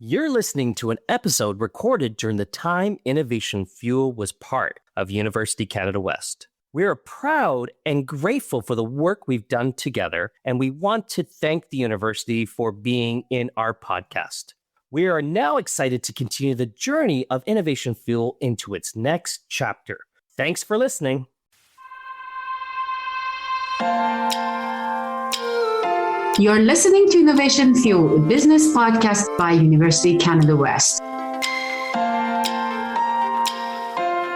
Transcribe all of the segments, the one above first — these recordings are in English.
You're listening to an episode recorded during the time Innovation Fuel was part of University Canada West. We are proud and grateful for the work we've done together, and we want to thank the university for being in our podcast. We are now excited to continue the journey of Innovation Fuel into its next chapter. Thanks for listening. You're listening to Innovation Fuel, a business podcast by University Canada West.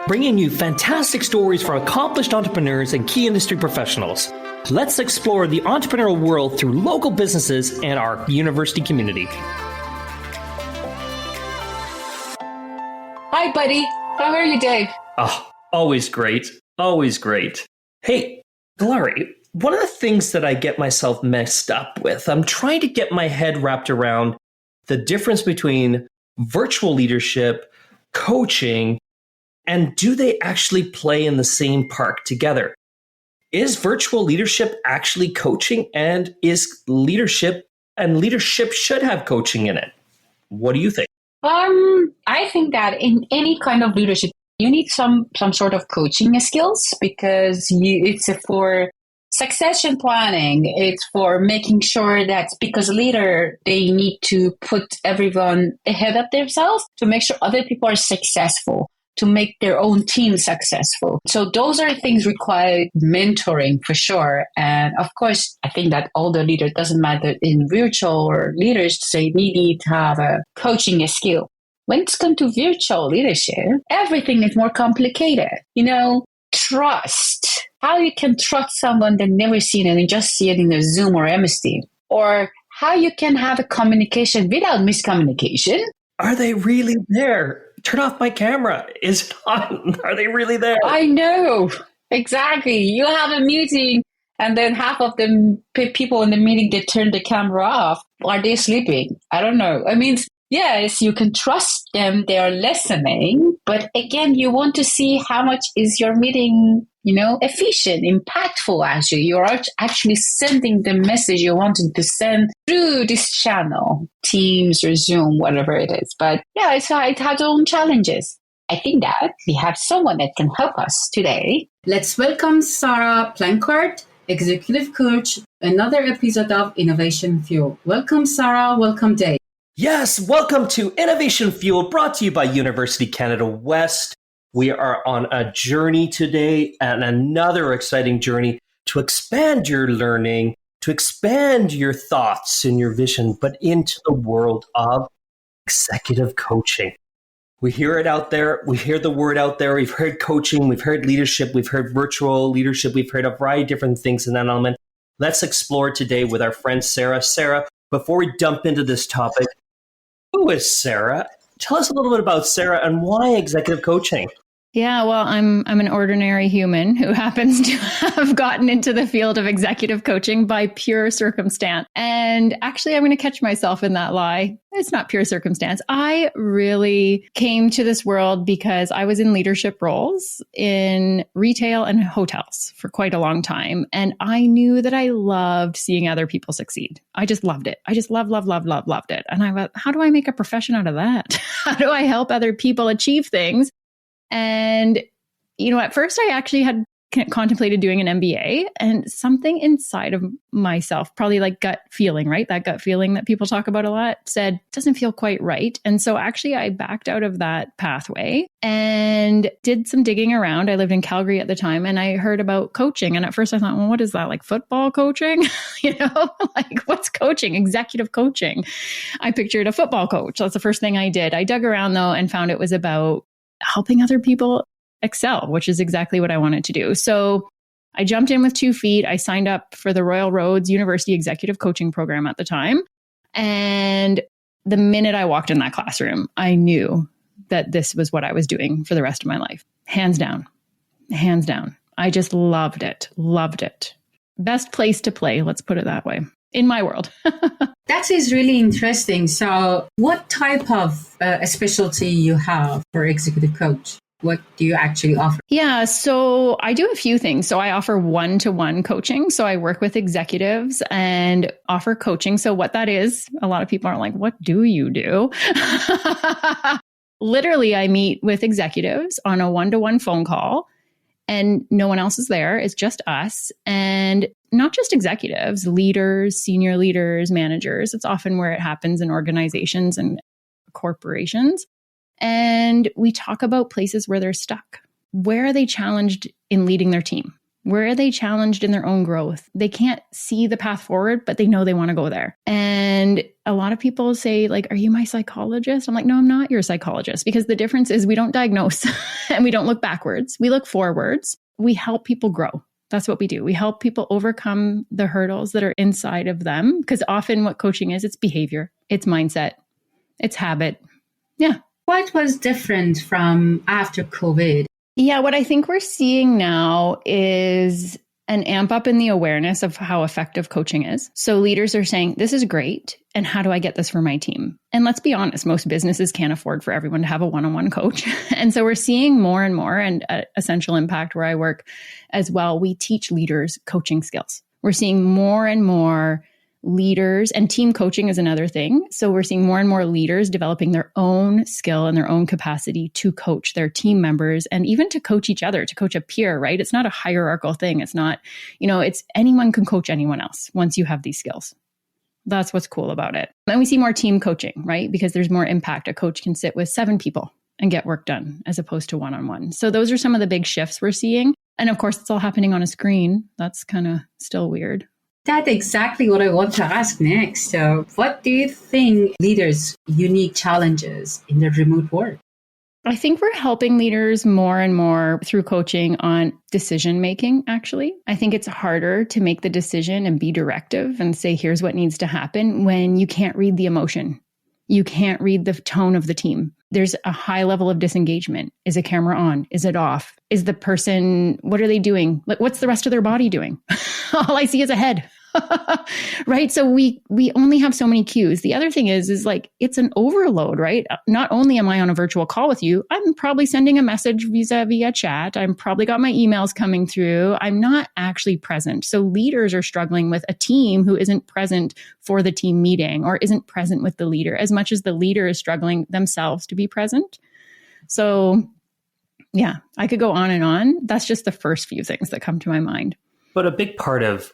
Bringing you fantastic stories from accomplished entrepreneurs and key industry professionals. Let's explore the entrepreneurial world through local businesses and our university community. Hi, buddy. How are you, Dave? Oh, always great. Always great. Hey, Gelareh, one of the things that I get myself messed up with, I'm trying to get my head wrapped around the difference between virtual leadership, coaching, and do they actually play in the same park together? Is virtual leadership actually coaching, and is leadership should have coaching in it? What do you think? I think that in any kind of leadership, you need some sort of coaching skills because it's for succession planning. It's for making sure that because later they need to put everyone ahead of themselves to make sure other people are successful, to make their own team successful. So those are things require mentoring for sure. And of course, I think that all the leaders, doesn't matter in virtual or leaders, they need to have a coaching skill. When it's come to virtual leadership, everything is more complicated. Trust. How you can trust someone that never seen it and just see it in a Zoom or MS Team. Or how you can have a communication without miscommunication. Are they really there? Turn off my camera. Is it on? Are they really there? I know. Exactly. You have a meeting and then half of the people in the meeting, they turn the camera off. Are they sleeping? I don't know. I mean, yes, you can trust them. They are listening. But again, you want to see how much is your meeting, efficient, impactful, actually. You're actually sending the message you wanted to send through this channel, Teams or Zoom, whatever it is. But yeah, it has its own challenges. I think that we have someone that can help us today. Let's welcome Sarah Planckaert, Executive Coach, another episode of Innovation Fuel. Welcome, Sarah. Welcome, Dave. Yes, welcome to Innovation Fuel, brought to you by University Canada West. We are on a journey today, and another exciting journey to expand your learning, to expand your thoughts and your vision, but into the world of executive coaching. We hear it out there. We hear the word out there. We've heard coaching. We've heard leadership. We've heard virtual leadership. We've heard a variety of different things in that element. Let's explore today with our friend Sarah. Sarah, before we jump into this topic, who is Sarah? Tell us a little bit about Sarah and why executive coaching. Yeah, well, I'm an ordinary human who happens to have gotten into the field of executive coaching by pure circumstance. And actually, I'm going to catch myself in that lie. It's not pure circumstance. I really came to this world because I was in leadership roles in retail and hotels for quite a long time. And I knew that I loved seeing other people succeed. I just loved it. I just loved it. And I thought, how do I make a profession out of that? How do I help other people achieve things? And, at first I actually had contemplated doing an MBA, and something inside of myself, probably like gut feeling, right? That gut feeling that people talk about a lot, said, doesn't feel quite right. And so actually I backed out of that pathway and did some digging around. I lived in Calgary at the time, and I heard about coaching. And at first I thought, well, what is that? Like football coaching? Like what's coaching? Executive coaching. I pictured a football coach. That's the first thing I did. I dug around though and found it was about helping other people excel, which is exactly what I wanted to do. So I jumped in with 2 feet. I signed up for the Royal Roads University Executive Coaching Program at the time. And the minute I walked in that classroom, I knew that this was what I was doing for the rest of my life. Hands down. I just loved it. Best place to play, let's put it that way, in my world. That is really interesting. So what type of specialty you have for executive coach? What do you actually offer? Yeah, so I do a few things. So I offer one-to-one coaching. So I work with executives and offer coaching. So what that is, a lot of people are like, what do you do? Literally, I meet with executives on a one-to-one phone call and no one else is there. It's just us. And not just executives, leaders, senior leaders, managers. It's often where it happens in organizations and corporations. And we talk about places where they're stuck. Where are they challenged in leading their team? Where are they challenged in their own growth? They can't see the path forward, but they know they want to go there. And a lot of people say, like, are you my psychologist? I'm like, no, I'm not your psychologist, because the difference is we don't diagnose and we don't look backwards. We look forwards. We help people grow. That's what we do. We help people overcome the hurdles that are inside of them, because often what coaching is, it's behavior, it's mindset, it's habit. Yeah. What was different from after COVID? Yeah, what I think we're seeing now is an amp up in the awareness of how effective coaching is. So leaders are saying, this is great. And how do I get this for my team? And let's be honest, most businesses can't afford for everyone to have a one-on-one coach. And so we're seeing more and more, and at Essential Impact, where I work as well, we teach leaders coaching skills. We're seeing more and more leaders, and team coaching is another thing. So we're seeing more and more leaders developing their own skill and their own capacity to coach their team members, and even to coach each other, to coach a peer, right? It's not a hierarchical thing. It's not, it's anyone can coach anyone else once you have these skills. That's what's cool about it. And we see more team coaching, right? Because there's more impact. A coach can sit with 7 people and get work done as opposed to one-on-one. So those are some of the big shifts we're seeing. And of course, it's all happening on a screen. That's kind of still weird. That's exactly what I want to ask next. So what do you think leaders' unique challenges in the remote work? I think we're helping leaders more and more through coaching on decision making, actually. I think it's harder to make the decision and be directive and say, here's what needs to happen, when you can't read the emotion. You can't read the tone of the team. There's a high level of disengagement. Is a camera on? Is it off? Is the person, what are they doing? Like, what's the rest of their body doing? All I see is a head. Right? So we only have so many cues. The other thing is like, it's an overload, right? Not only am I on a virtual call with you, I'm probably sending a message vis-a-vis a chat. I'm probably got my emails coming through. I'm not actually present. So leaders are struggling with a team who isn't present for the team meeting or isn't present with the leader as much as the leader is struggling themselves to be present. So yeah, I could go on and on. That's just the first few things that come to my mind. But a big part of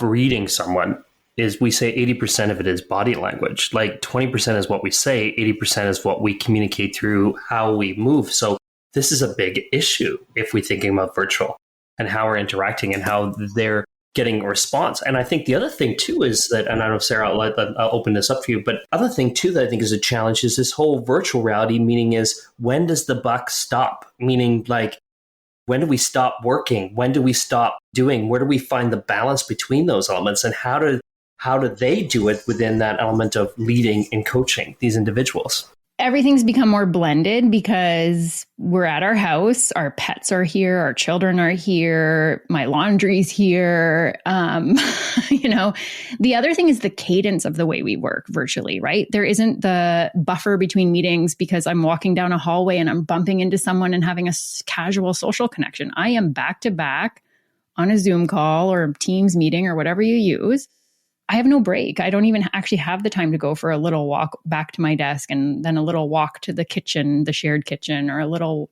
reading someone is, we say 80% of it is body language. Like 20% is what we say, 80% is what we communicate through how we move. So this is a big issue if we're thinking about virtual and how we're interacting and how they're getting a response. And I think the other thing too is that, and I don't know, Sarah, I'll open this up for you, but other thing too that I think is a challenge is this whole virtual reality, meaning is, when does the buck stop? Meaning, like, when do we stop working? When do we stop doing? Where do we find the balance between those elements? And how do they do it within that element of leading and coaching these individuals? Everything's become more blended because we're at our house, our pets are here, our children are here, my laundry's here. The other thing is the cadence of the way we work virtually, right? There isn't the buffer between meetings because I'm walking down a hallway and I'm bumping into someone and having a casual social connection. I am back to back on a Zoom call or a Teams meeting or whatever you use. I have no break. I don't even actually have the time to go for a little walk back to my desk and then a little walk to the kitchen, the shared kitchen, or a little,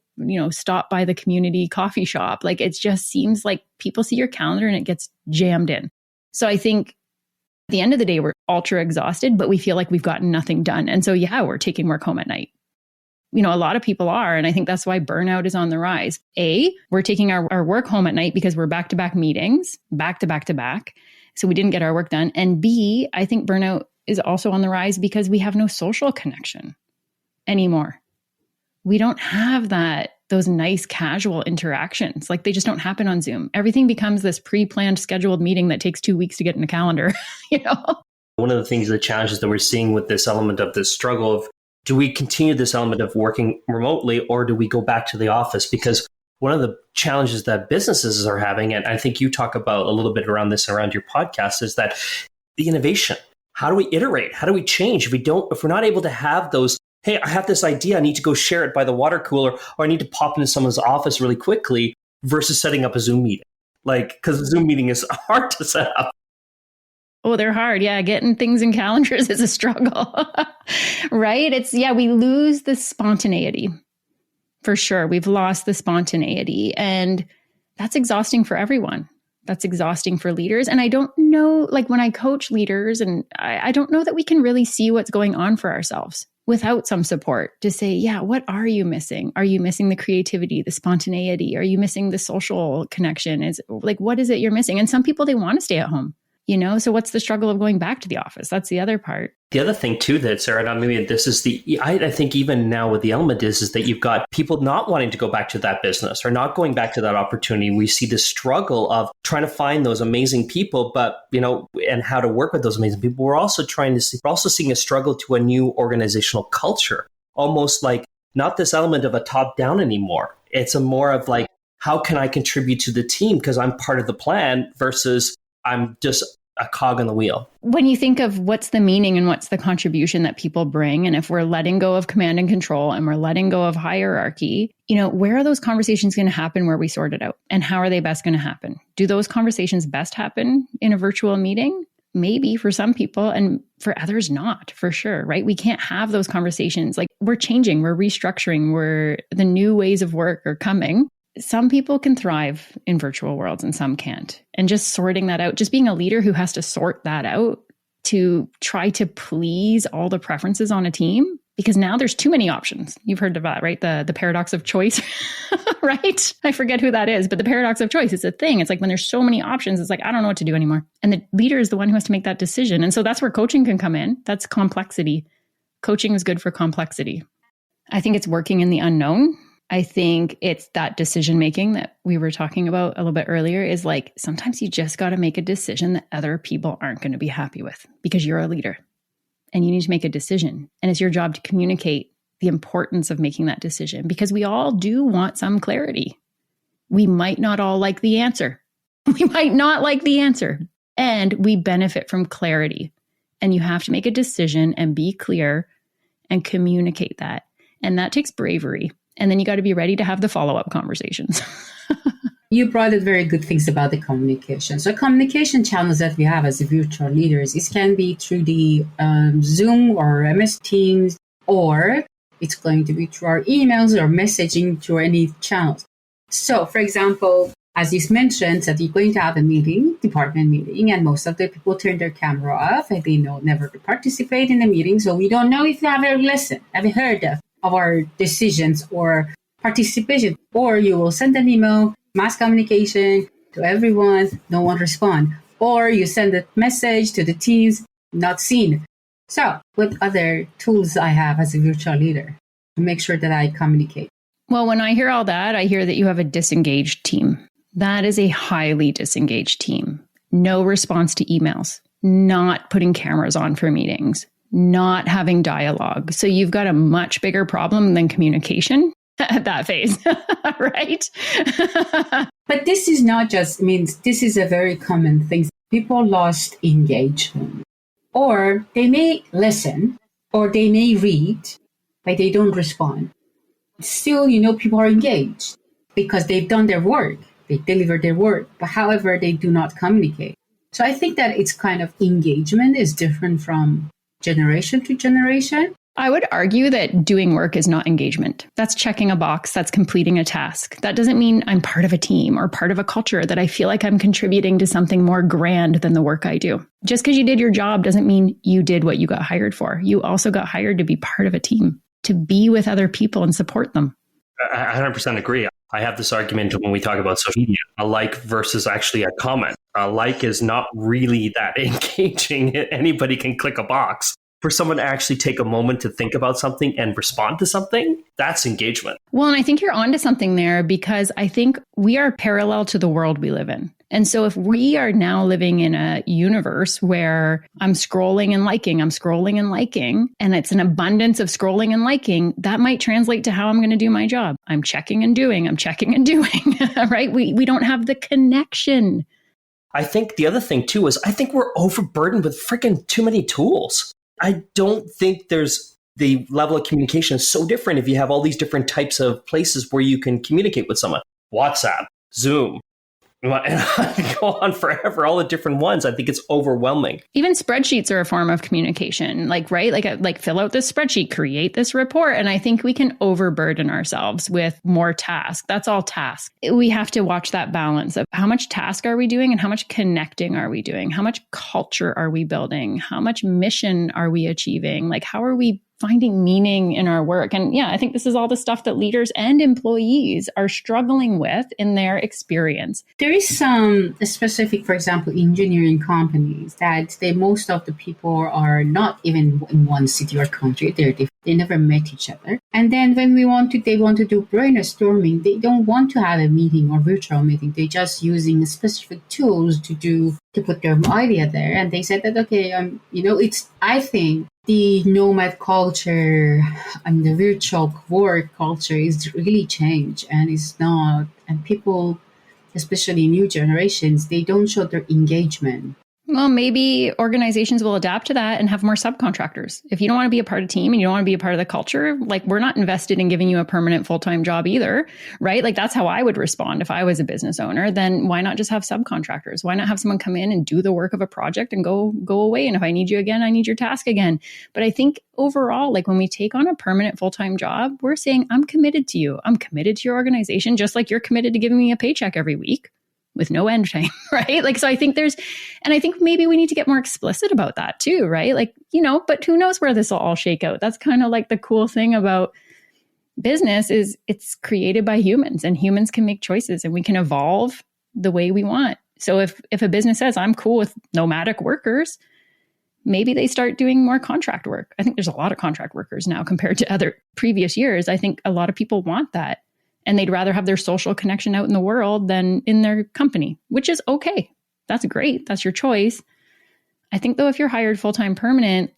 stop by the community coffee shop. Like, it just seems like people see your calendar and it gets jammed in. So I think at the end of the day, we're ultra exhausted, but we feel like we've gotten nothing done. And so, yeah, we're taking work home at night. A lot of people are. And I think that's why burnout is on the rise. A, we're taking our work home at night because we're back-to-back meetings, back-to-back-to-back. So we didn't get our work done. And B, I think burnout is also on the rise because we have no social connection anymore. We don't have those nice casual interactions. Like, they just don't happen on Zoom. Everything becomes this pre-planned scheduled meeting that takes 2 weeks to get in a calendar, One of the things, the challenges that we're seeing with this element of this struggle of, do we continue this element of working remotely, or do we go back to the office? Because one of the challenges that businesses are having, and I think you talk about a little bit around this around your podcast, is that the innovation. How do we iterate? How do we change? If we're not able to have those hey, I have this idea. I need to go share it by the water cooler, or I need to pop into someone's office really quickly versus setting up a Zoom meeting. Like, because a Zoom meeting is hard to set up. Oh, they're hard. Yeah. Getting things in calendars is a struggle, right? We lose the spontaneity for sure. We've lost the spontaneity, and that's exhausting for everyone. That's exhausting for leaders. And I don't know, like when I coach leaders, and I don't know that we can really see what's going on for ourselves without some support to say, yeah, what are you missing? Are you missing the creativity, the spontaneity? Are you missing the social connection? Is like, what is it you're missing? And some people, they want to stay at home, so what's the struggle of going back to the office? That's the other part. The other thing too that, Sarah, maybe this is I think even now with the element is that you've got people not wanting to go back to that business or not going back to that opportunity. We see the struggle of trying to find those amazing people, but, and how to work with those amazing people. We're also seeing a struggle to a new organizational culture, almost like not this element of a top down anymore. It's a more of like, how can I contribute to the team because I'm part of the plan versus I'm just a cog in the wheel. When you think of what's the meaning and what's the contribution that people bring, and if we're letting go of command and control and we're letting go of hierarchy, where are those conversations going to happen where we sort it out? And how are they best going to happen? Do those conversations best happen in a virtual meeting? Maybe for some people, and for others not, for sure, right? We can't have those conversations. Like, we're changing, we're restructuring, the new ways of work are coming. Some people can thrive in virtual worlds and some can't. And just sorting that out, just being a leader who has to sort that out to try to please all the preferences on a team, because now there's too many options. You've heard of that, right? The paradox of choice, right? I forget who that is, but the paradox of choice is a thing. It's like when there's so many options, it's like, I don't know what to do anymore. And the leader is the one who has to make that decision. And so that's where coaching can come in. That's complexity. Coaching is good for complexity. I think it's working in the unknown. I think it's that decision-making that we were talking about a little bit earlier is like, sometimes you just got to make a decision that other people aren't going to be happy with because you're a leader and you need to make a decision. And it's your job to communicate the importance of making that decision, because we all do want some clarity. We might not all like the answer. We might not like the answer, and we benefit from clarity. And you have to make a decision and be clear and communicate that. And that takes bravery. And then you got to be ready to have the follow-up conversations. You brought up very good things about the communication. So communication channels that we have as virtual leaders, it can be through the Zoom or MS Teams, or it's going to be through our emails or messaging through any channels. So, for example, as you mentioned, that you're going to have a meeting, department meeting, and most of the people turn their camera off and they know never to participate in the meeting. So we don't know if they have heard of our decisions or participation, or you will send an email, mass communication to everyone, no one respond, or you send a message to the teams, not seen. So what other tools I have as a virtual leader to make sure that I communicate? Well, when I hear all that, I hear that you have a disengaged team. That is a highly disengaged team. No response to emails, not putting cameras on for meetings, not having dialogue. So you've got a much bigger problem than communication at that phase, right? But this is not just, this is a very common thing. People lost engagement, or they may listen, or they may read, but they don't respond. Still, people are engaged because they've done their work. They delivered their work, but however, they do not communicate. So I think that it's kind of engagement is different from generation to generation. I would argue that doing work is not engagement. That's checking a box. That's completing a task. That doesn't mean I'm part of a team or part of a culture, that I feel like I'm contributing to something more grand than the work I do. Just because you did your job doesn't mean you did what you got hired for. You also got hired to be part of a team, to be with other people and support them. I 100% agree. I have this argument when we talk about social media, a like versus actually a comment. A like is not really that engaging. Anybody can click a box. For someone to actually take a moment to think about something and respond to something, that's engagement. Well, and I think you're onto something there, because I think we are parallel to the world we live in. And so if we are now living in a universe where I'm scrolling and liking, and it's an abundance of scrolling and liking, that might translate to how I'm going to do my job. I'm checking and doing, right? We don't have the connection. I think the other thing too is I think we're overburdened with freaking too many tools. I don't think there's the level of communication is so different if you have all these different types of places where you can communicate with someone. WhatsApp, Zoom, and I can go on forever, all the different ones. I think it's overwhelming. Even spreadsheets are a form of communication, right? Like fill out this spreadsheet, create this report. And I think we can overburden ourselves with more tasks. That's all task. We have to watch that balance of how much task are we doing and how much connecting are we doing? How much culture are we building? How much mission are we achieving? Like, how are we finding meaning in our work? And yeah, I think this is all the stuff that leaders and employees are struggling with in their experience. There is some specific, for example, engineering companies that most of the people are not even in one city or country. They never met each other. And then when they want to do brainstorming, they don't want to have a meeting or virtual meeting. They're just using specific tools to put their idea there. And they said that, okay, I think the nomad culture and the virtual work culture is really changed, and people, especially new generations, they don't show their engagement. Well, maybe organizations will adapt to that and have more subcontractors. If you don't want to be a part of a team and you don't want to be a part of the culture, like, we're not invested in giving you a permanent full-time job either, right? Like, that's how I would respond if I was a business owner. Then why not just have subcontractors? Why not have someone come in and do the work of a project and go away? And if I need you again, I need your task again. But I think overall, like, when we take on a permanent full-time job, we're saying, I'm committed to you. I'm committed to your organization, just like you're committed to giving me a paycheck every week with no end time, right? Like, so I think I think maybe we need to get more explicit about that too, right? Like, but who knows where this will all shake out? That's kind of like the cool thing about business is it's created by humans, and humans can make choices and we can evolve the way we want. So if a business says, I'm cool with nomadic workers, maybe they start doing more contract work. I think there's a lot of contract workers now compared to other previous years. I think a lot of people want that. And they'd rather have their social connection out in the world than in their company, which is okay. That's great. That's your choice. I think, though, if you're hired full-time permanent,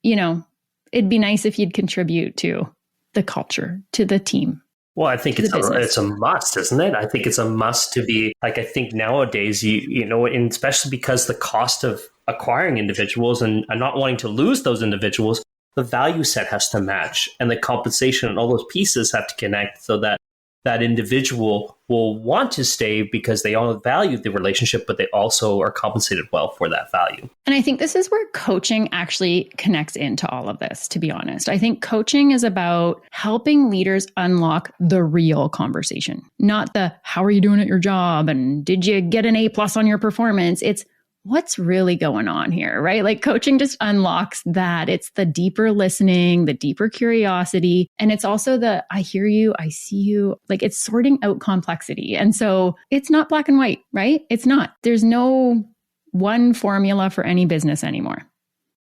it'd be nice if you'd contribute to the culture, to the team. Well, I think it's a must, isn't it? I think it's a must to be, like, I think nowadays, and especially because the cost of acquiring individuals and not wanting to lose those individuals, the value set has to match, and the compensation and all those pieces have to connect so that that individual will want to stay because they all value the relationship, but they also are compensated well for that value. And I think this is where coaching actually connects into all of this, to be honest. I think coaching is about helping leaders unlock the real conversation, not the how are you doing at your job and did you get an A+ on your performance? It's what's really going on here, right? Like, coaching just unlocks that. It's the deeper listening, the deeper curiosity. And it's also the, I hear you, I see you, like, it's sorting out complexity. And so it's not black and white, right? It's not. There's no one formula for any business anymore.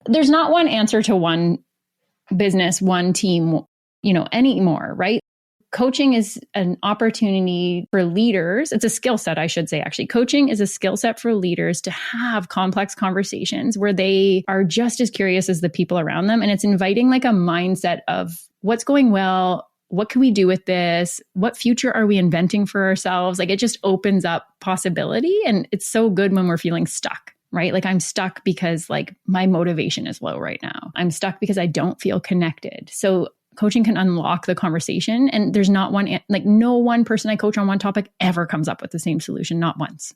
There's not one answer to one business, one team, anymore, right? Coaching is an opportunity for leaders. It's a skill set, I should say, actually. Coaching is a skill set for leaders to have complex conversations where they are just as curious as the people around them. And it's inviting like a mindset of what's going well, what can we do with this? What future are we inventing for ourselves? Like, it just opens up possibility. And it's so good when we're feeling stuck, right? Like, I'm stuck because like my motivation is low right now. I'm stuck because I don't feel connected. So coaching can unlock the conversation, and there's not one, like no one person I coach on one topic ever comes up with the same solution. Not once.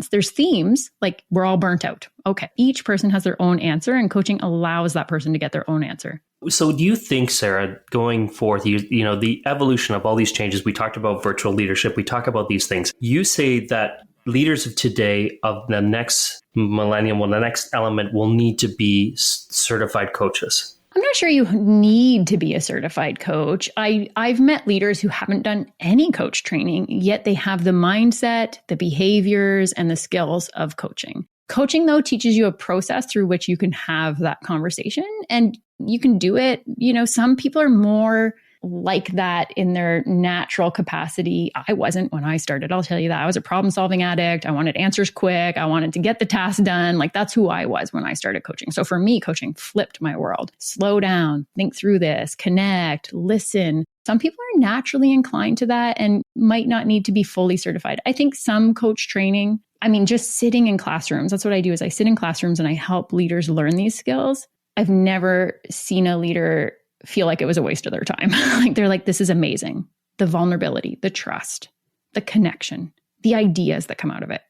There's themes, like we're all burnt out. Okay. Each person has their own answer, and coaching allows that person to get their own answer. So do you think, Sarah, going forth, the evolution of all these changes, we talked about virtual leadership, we talk about these things. You say that leaders of today, of the next millennium, the next element will need to be certified coaches. I'm not sure you need to be a certified coach. I've met leaders who haven't done any coach training, yet they have the mindset, the behaviors, and the skills of coaching. Coaching, though, teaches you a process through which you can have that conversation, and you can do it. Some people are more like that in their natural capacity. I wasn't when I started. I'll tell you that. I was a problem-solving addict. I wanted answers quick. I wanted to get the task done. Like, that's who I was when I started coaching. So for me, coaching flipped my world. Slow down, think through this, connect, listen. Some people are naturally inclined to that and might not need to be fully certified. I think some coach training, just sitting in classrooms, that's what I do, is I sit in classrooms and I help leaders learn these skills. I've never seen a leader feel like it was a waste of their time. Like they're like, this is amazing. The vulnerability, the trust, the connection, the ideas that come out of it.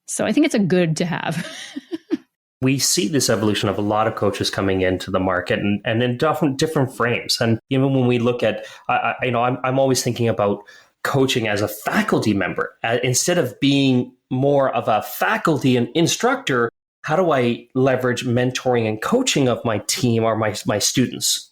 So I think it's a good to have. We see this evolution of a lot of coaches coming into the market and in different frames. And even when we look at, I'm always thinking about coaching as a faculty member. Instead of being more of a faculty and instructor, how do I leverage mentoring and coaching of my team or my students?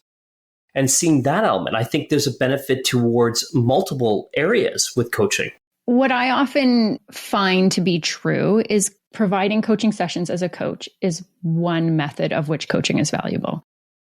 And seeing that element, I think there's a benefit towards multiple areas with coaching. What I often find to be true is providing coaching sessions as a coach is one method of which coaching is valuable.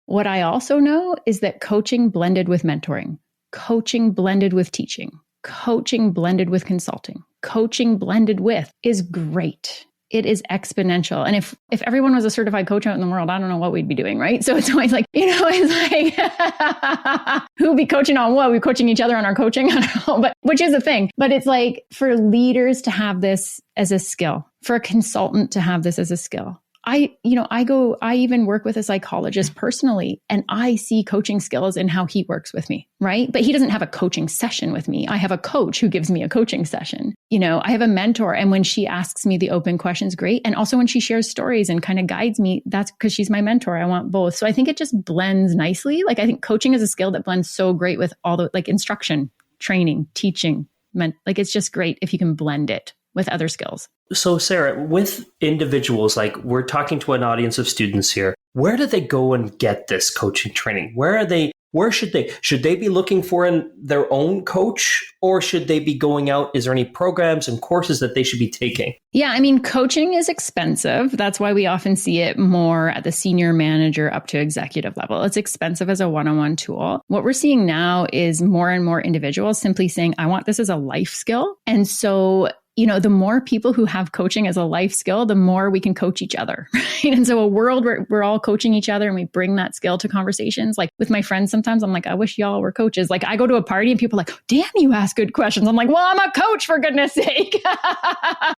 What I also know is that coaching blended with mentoring, coaching blended with teaching, coaching blended with consulting, coaching blended with is great. It is exponential. And if everyone was a certified coach out in the world, I don't know what we'd be doing, right? So it's always like, it's like, who'd be coaching on what? We're coaching each other on our coaching? I don't know, but which is a thing. But it's like for leaders to have this as a skill, for a consultant to have this as a skill. I even work with a psychologist personally, and I see coaching skills in how he works with me, right? But he doesn't have a coaching session with me. I have a coach who gives me a coaching session. I have a mentor, and when she asks me the open questions, great. And also when she shares stories and kind of guides me, that's because she's my mentor. I want both. So I think it just blends nicely. Like I think coaching is a skill that blends so great with all the like instruction, training, teaching, it's just great if you can blend it with other skills. So Sarah, with individuals, like we're talking to an audience of students here, where do they go and get this coaching training? Where should they be looking for their own coach, or should they be going out? Is there any programs and courses that they should be taking? Yeah, I mean, coaching is expensive. That's why we often see it more at the senior manager up to executive level. It's expensive as a one-on-one tool. What we're seeing now is more and more individuals simply saying, I want this as a life skill. And so the more people who have coaching as a life skill, the more we can coach each other, right? And so a world where we're all coaching each other and we bring that skill to conversations. Like with my friends, sometimes I'm like, I wish y'all were coaches. Like I go to a party and people are like, damn, you ask good questions. I'm like, well, I'm a coach for goodness sake.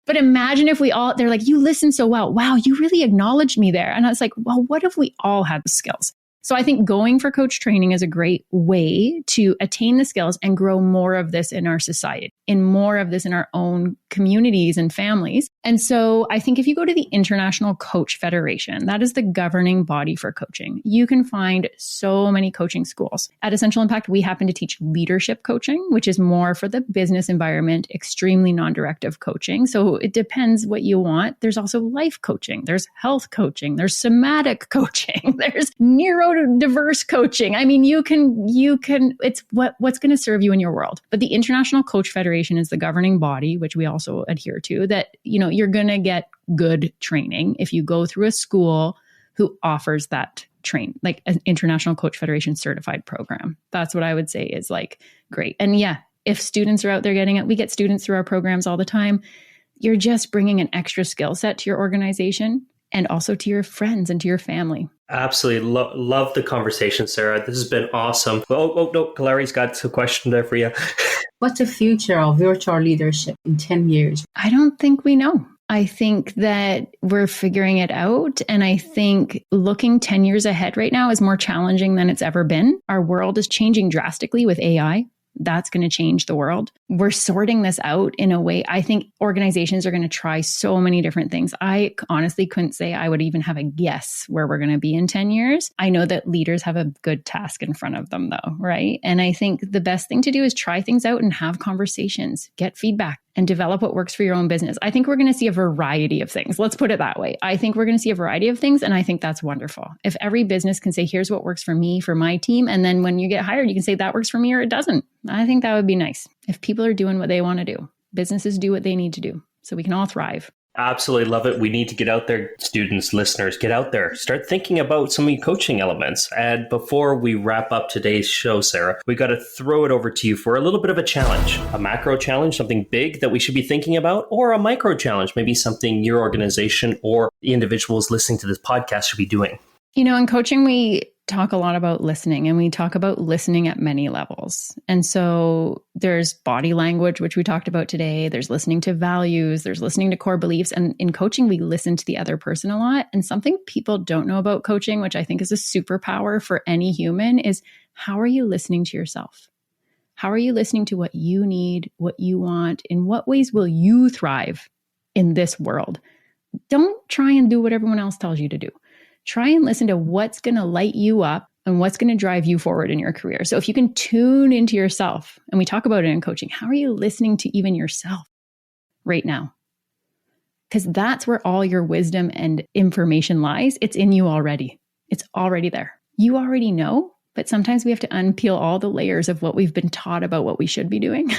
But imagine if they're like, you listen so well. Wow, you really acknowledged me there. And I was like, well, what if we all had the skills? So I think going for coach training is a great way to attain the skills and grow more of this in our society, and more of this in our own communities and families. And so I think if you go to the International Coach Federation, that is the governing body for coaching, you can find so many coaching schools. At Essential Impact, we happen to teach leadership coaching, which is more for the business environment, extremely non-directive coaching. So it depends what you want. There's also life coaching, there's health coaching, there's somatic coaching, there's neurodiverse coaching. I mean, you can, it's what's going to serve you in your world. But the International Coach Federation is the governing body, which we also adhere to, that, you're going to get good training if you go through a school who offers that like an International Coach Federation certified program. That's what I would say is like great. And yeah, if students are out there getting it, we get students through our programs all the time. You're just bringing an extra skill set to your organization and also to your friends and to your family. Absolutely. Love the conversation, Sarah. This has been awesome. Oh, no, Gelareh's got a question there for you. What's the future of virtual leadership in 10 years? I don't think we know. I think that we're figuring it out. And I think looking 10 years ahead right now is more challenging than it's ever been. Our world is changing drastically with AI. That's going to change the world. We're sorting this out in a way. I think organizations are going to try so many different things. I honestly couldn't say I would even have a guess where we're going to be in 10 years. I know that leaders have a good task in front of them though, right? And I think the best thing to do is try things out and have conversations, get feedback, and develop what works for your own business. I think we're going to see a variety of things. Let's put it that way. I think we're going to see a variety of things. And I think that's wonderful. If every business can say, here's what works for me, for my team. And then when you get hired, you can say that works for me or it doesn't. I think that would be nice. If people are doing what they want to do, businesses do what they need to do so we can all thrive. Absolutely love it. We need to get out there, students, listeners, get out there, start thinking about some of the coaching elements. And before we wrap up today's show, Sarah, we got to throw it over to you for a little bit of a challenge, a macro challenge, something big that we should be thinking about, or a micro challenge, maybe something your organization or the individuals listening to this podcast should be doing. In coaching, we talk a lot about listening, and we talk about listening at many levels. And so there's body language, which we talked about today. There's listening to values. There's listening to core beliefs. And in coaching, we listen to the other person a lot. And something people don't know about coaching, which I think is a superpower for any human, is how are you listening to yourself? How are you listening to what you need, what you want? In what ways will you thrive in this world? Don't try and do what everyone else tells you to do. Try and listen to what's going to light you up and what's going to drive you forward in your career. So if you can tune into yourself, and we talk about it in coaching, how are you listening to even yourself right now? Because that's where all your wisdom and information lies. It's in you already. It's already there. You already know, but sometimes we have to unpeel all the layers of what we've been taught about what we should be doing.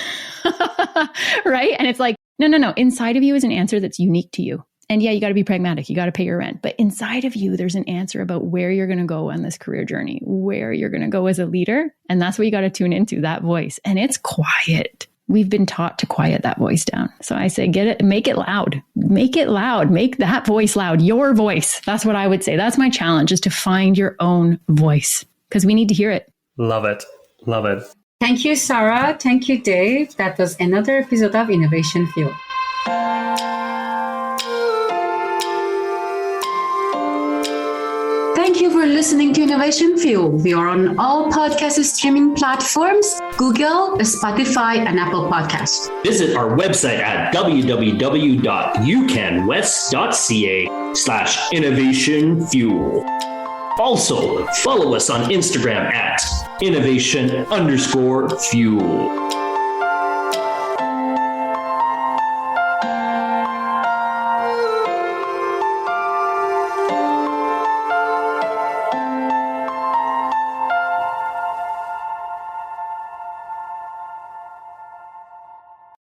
Right? And it's like, no. Inside of you is an answer that's unique to you. And yeah, you got to be pragmatic. You got to pay your rent. But inside of you, there's an answer about where you're going to go on this career journey, where you're going to go as a leader. And that's what you got to tune into, that voice. And it's quiet. We've been taught to quiet that voice down. So I say, get it, make it loud. Make it loud. Make that voice loud. Your voice. That's what I would say. That's my challenge, is to find your own voice, because we need to hear it. Love it. Love it. Thank you, Sarah. Thank you, Dave. That was another episode of Innovation Fuel. Thank you for listening to Innovation Fuel. We are on all podcast streaming platforms, Google, Spotify, and Apple Podcasts. Visit our website at www.ucanwest.ca/Innovation Fuel. Also, follow us on Instagram at innovation_fuel.